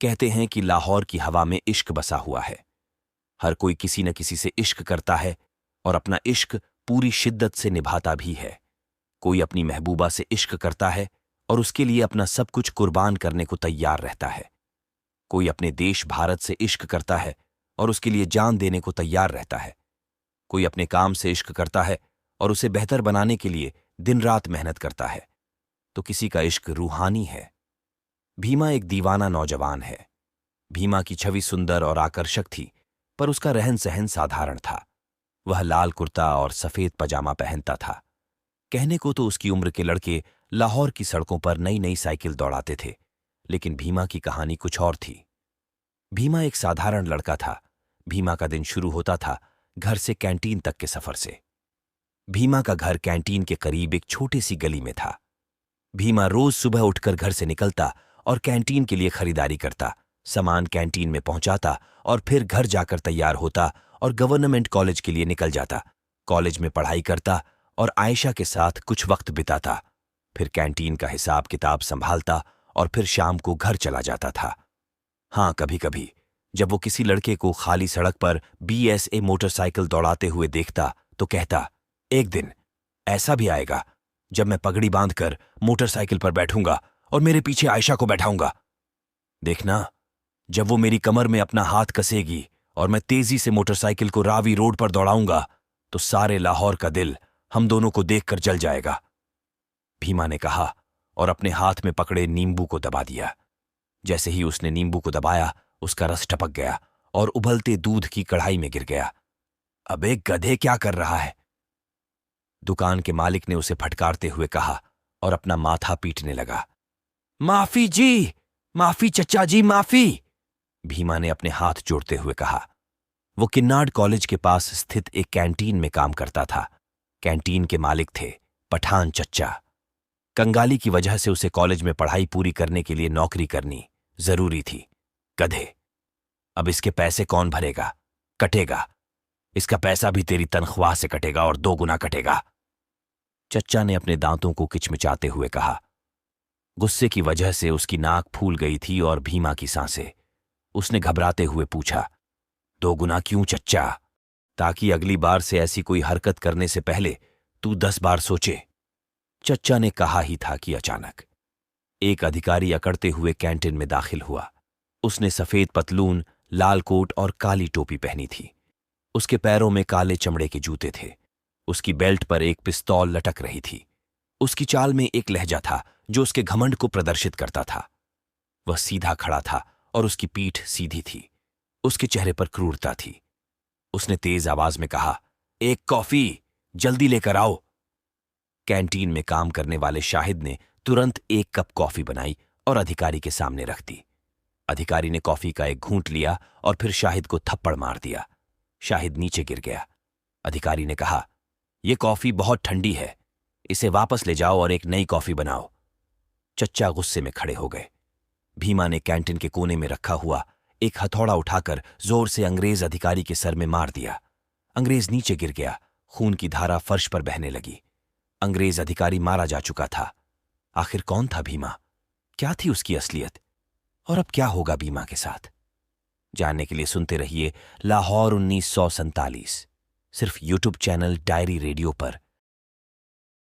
कहते हैं कि लाहौर की हवा में इश्क बसा हुआ है। हर कोई किसी न किसी से इश्क करता है और अपना इश्क पूरी शिद्दत से निभाता भी है। कोई अपनी महबूबा से इश्क करता है और उसके लिए अपना सब कुछ कुर्बान करने को तैयार रहता है। कोई अपने देश भारत से इश्क करता है और उसके लिए जान देने को तैयार रहता है। कोई अपने काम से इश्क करता है और उसे बेहतर बनाने के लिए दिन रात मेहनत करता है। तो किसी का इश्क रूहानी है। भीमा एक दीवाना नौजवान है। भीमा की छवि सुंदर और आकर्षक थी, पर उसका रहन सहन साधारण था। वह लाल कुर्ता और सफेद पजामा पहनता था। कहने को तो उसकी उम्र के लड़के लाहौर की सड़कों पर नई नई साइकिल दौड़ाते थे, लेकिन भीमा की कहानी कुछ और थी। भीमा एक साधारण लड़का था। भीमा का दिन शुरू होता था घर से कैंटीन तक के सफर से। भीमा का घर कैंटीन के करीब एक छोटी सी गली में था। भीमा रोज सुबह उठकर घर से निकलता और कैंटीन के लिए खरीदारी करता, सामान कैंटीन में पहुंचाता और फिर घर जाकर तैयार होता और गवर्नमेंट कॉलेज के लिए निकल जाता। कॉलेज में पढ़ाई करता और आयशा के साथ कुछ वक्त बिताता। फिर कैंटीन का हिसाब किताब संभालता और फिर शाम को घर चला जाता था। हाँ, कभी कभी जब वो किसी लड़के को खाली सड़क पर BSA मोटरसाइकिल दौड़ाते हुए देखता तो कहता, एक दिन ऐसा भी आएगा जब मैं पगड़ी बांधकर मोटरसाइकिल पर बैठूंगा और मेरे पीछे आयशा को बैठाऊंगा। देखना, जब वो मेरी कमर में अपना हाथ कसेगी और मैं तेजी से मोटरसाइकिल को रावी रोड पर दौड़ाऊंगा तो सारे लाहौर का दिल हम दोनों को देखकर जल जाएगा। भीमा ने कहा और अपने हाथ में पकड़े नींबू को दबा दिया। जैसे ही उसने नींबू को दबाया, उसका रस टपक गया और उबलते दूध की कढ़ाई में गिर गया। अबे गधे, क्या कर रहा है? दुकान के मालिक ने उसे फटकारते हुए कहा और अपना माथा पीटने लगा। माफी जी, माफी चचा जी, माफी, भीमा ने अपने हाथ जोड़ते हुए कहा। वो किन्नाड कॉलेज के पास स्थित एक कैंटीन में काम करता था। कैंटीन के मालिक थे पठान चच्चा। कंगाली की वजह से उसे कॉलेज में पढ़ाई पूरी करने के लिए नौकरी करनी जरूरी थी। गधे, अब इसके पैसे कौन भरेगा? कटेगा। इसका पैसा भी तेरी तनख्वाह से कटेगा और 2 गुना कटेगा, चच्चा ने अपने दांतों को किचमिचाते हुए कहा। गुस्से की वजह से उसकी नाक फूल गई थी और भीमा की सांसें। उसने घबराते हुए पूछा, 2 गुना क्यों चच्चा? ताकि अगली बार से ऐसी कोई हरकत करने से पहले तू 10 बार सोचे, चच्चा ने कहा ही था कि अचानक एक अधिकारी अकड़ते हुए कैंटीन में दाखिल हुआ। उसने सफेद पतलून, लाल कोट और काली टोपी पहनी थी। उसके पैरों में काले चमड़े के जूते थे। उसकी बेल्ट पर एक पिस्तौल लटक रही थी। उसकी चाल में एक लहजा था जो उसके घमंड को प्रदर्शित करता था। वह सीधा खड़ा था और उसकी पीठ सीधी थी। उसके चेहरे पर क्रूरता थी। उसने तेज आवाज में कहा, 1 कॉफी जल्दी लेकर आओ। कैंटीन में काम करने वाले शाहिद ने तुरंत 1 कप कॉफी बनाई और अधिकारी के सामने रख दी। अधिकारी ने कॉफी का एक घूंट लिया और फिर शाहिद को थप्पड़ मार दिया। शाहिद नीचे गिर गया। अधिकारी ने कहा, यह कॉफी बहुत ठंडी है, इसे वापस ले जाओ और एक नई कॉफी बनाओ। चच्चा गुस्से में खड़े हो गए। भीमा ने कैंटीन के कोने में रखा हुआ एक हथौड़ा उठाकर जोर से अंग्रेज अधिकारी के सर में मार दिया। अंग्रेज नीचे गिर गया। खून की धारा फर्श पर बहने लगी। अंग्रेज अधिकारी मारा जा चुका था। आखिर कौन था भीमा? क्या थी उसकी असलियत? और अब क्या होगा भीमा के साथ? जानने के लिए सुनते रहिए लाहौर 1947, सिर्फ YouTube चैनल डायरी रेडियो पर।